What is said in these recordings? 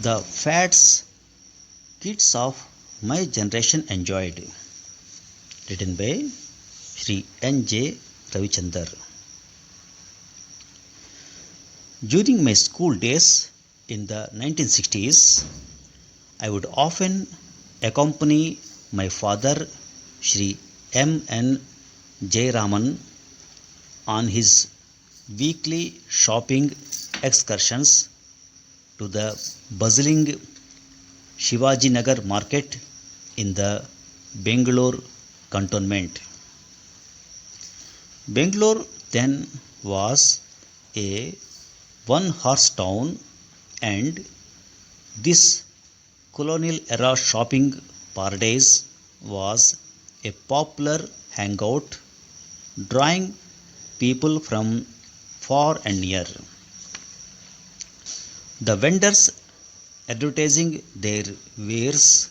The fads kids of my generation enjoyed. Written by Sri N. J. Ravichandar. During my school days in the 1960s, I would often accompany my father, Sri M. N. Jayaraman, on his weekly shopping excursions to the bustling Shivaji Nagar market in the Bangalore cantonment. Bangalore then was a one horse town, and this colonial era shopping paradise was a popular hangout, drawing people from far and near. The vendors advertising their wares,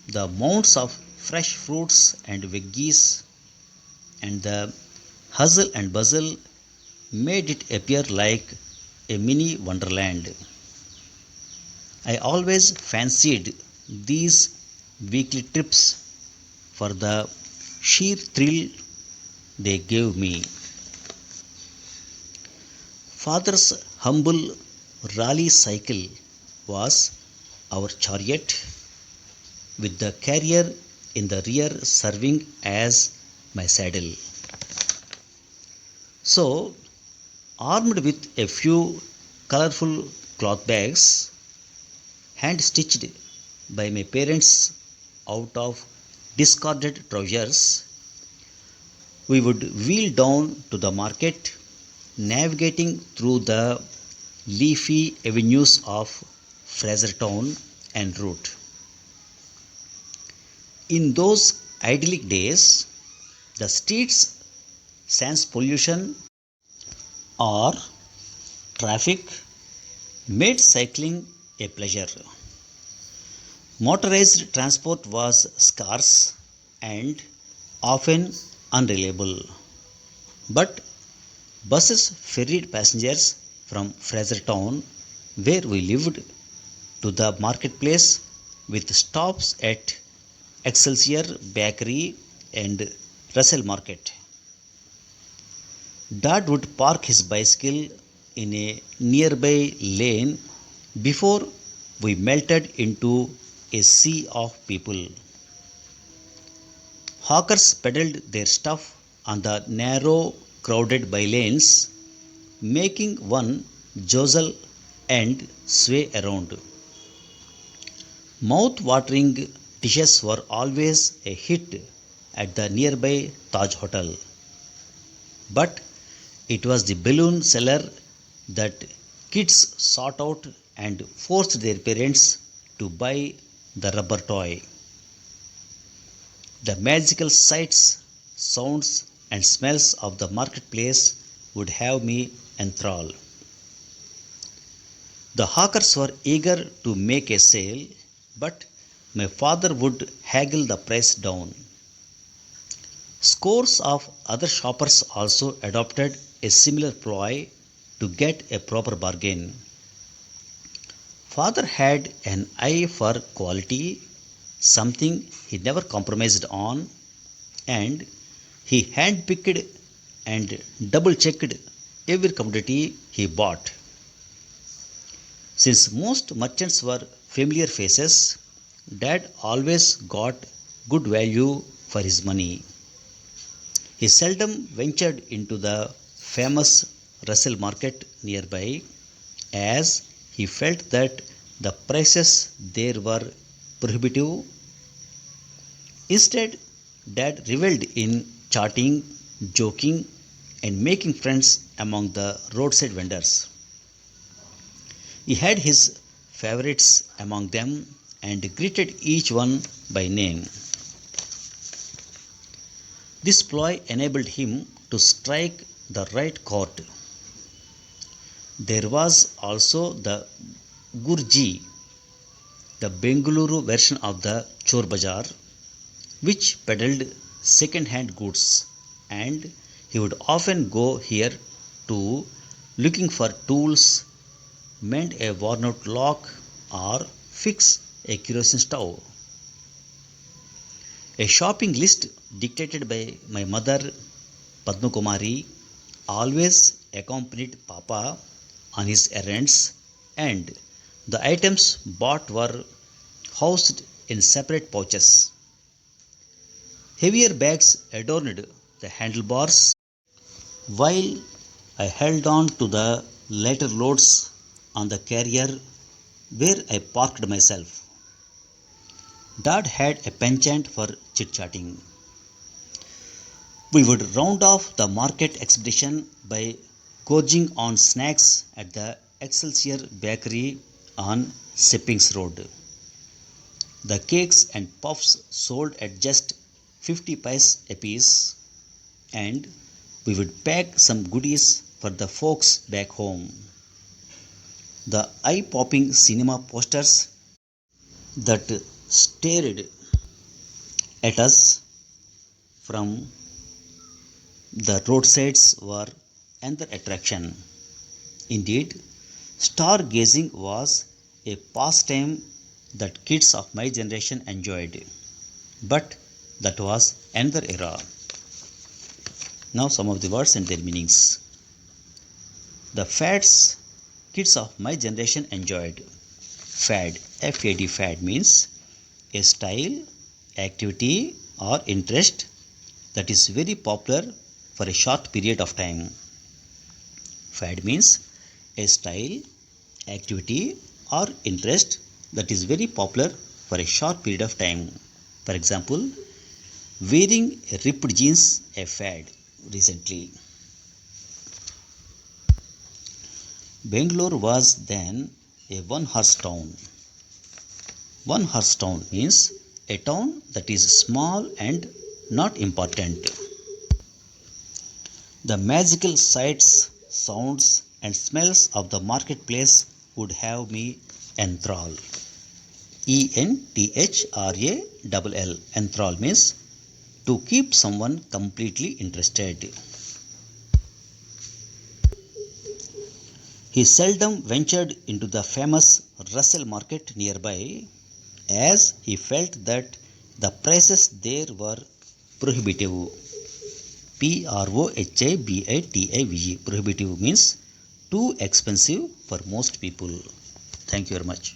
the mounds of fresh fruits and veggies, and the hustle and bustle made it appear like a mini wonderland. I always fancied these weekly trips for the sheer thrill they gave me. Father's humble rally cycle was our chariot, with the carrier in the rear serving as my saddle. So, armed with a few colorful cloth bags, hand stitched by my parents out of discarded trousers, we would wheel down to the market, navigating through the leafy avenues of Frasertown en route. In those idyllic days, the streets sans pollution or traffic made cycling a pleasure. Motorized transport was scarce and often unreliable, but buses ferried passengers from Frasertown, where we lived, to the marketplace with stops at Excelsior Bakery and Russell Market. Dad would park his bicycle in a nearby lane before we melted into a sea of people. Hawkers peddled their stuff on the narrow, crowded bylanes, making one jostle and sway around. Mouth watering dishes were always a hit at the nearby Taj Hotel. But it was the balloon seller that kids sought out and forced their parents to buy the rubber toy. The magical sights, sounds, and smells of the marketplace would have me enthralled. The hawkers were eager to make a sale, but my father would haggle the price down. Scores of other shoppers also adopted a similar ploy to get a proper bargain. Father had an eye for quality, something he never compromised on, and he handpicked and double checked every commodity he bought. Since most merchants were familiar faces, Dad always got good value for his money. He seldom ventured into the famous Russell Market nearby, as he felt that the prices there were prohibitive. Instead, Dad revelled in chatting, joking, and making friends among the roadside vendors. He had his favorites among them and greeted each one by name. This ploy enabled him to strike the right chord. There was also the Gurji, the Bengaluru version of the Chor Bazaar, which peddled second hand goods, and he would often go here too, looking for tools, mend a worn out lock, or fix a kerosene stove. A shopping list dictated by my mother Padma Kumari always accompanied Papa on his errands, and the items bought were housed in separate pouches. Heavier bags adorned the handlebars, while I held on to the lighter loads on the carrier where I parked myself. Dad had a penchant for chit chatting. We would round off the market expedition by gorging on snacks at the Excelsior Bakery on Seppings Road. The cakes and puffs sold at just 50 paise apiece, and we would pack some goodies for the folks back home. The eye popping cinema posters that stared at us from the roadsides were another attraction. Indeed, stargazing was a pastime that kids of my generation enjoyed. But that was another era. Now, some of the words and their meanings. The fads kids of my generation enjoyed. Fad, F-A-D, fad means a style, activity, or interest that is very popular for a short period of time. Fad means a style, activity, or interest that is very popular for a short period of time. For example, wearing ripped jeans a fad recently. Bangalore was then a one-horse town. One-horse town means a town that is small and not important. The magical sights, sounds, and smells of the marketplace would have me enthralled. ENTHRALL. Enthrall means to keep someone completely interested. He seldom ventured into the famous Russell market nearby, as he felt that the prices there were prohibitive. Prohibitive. Prohibitive means too expensive for most people. Thank you very much.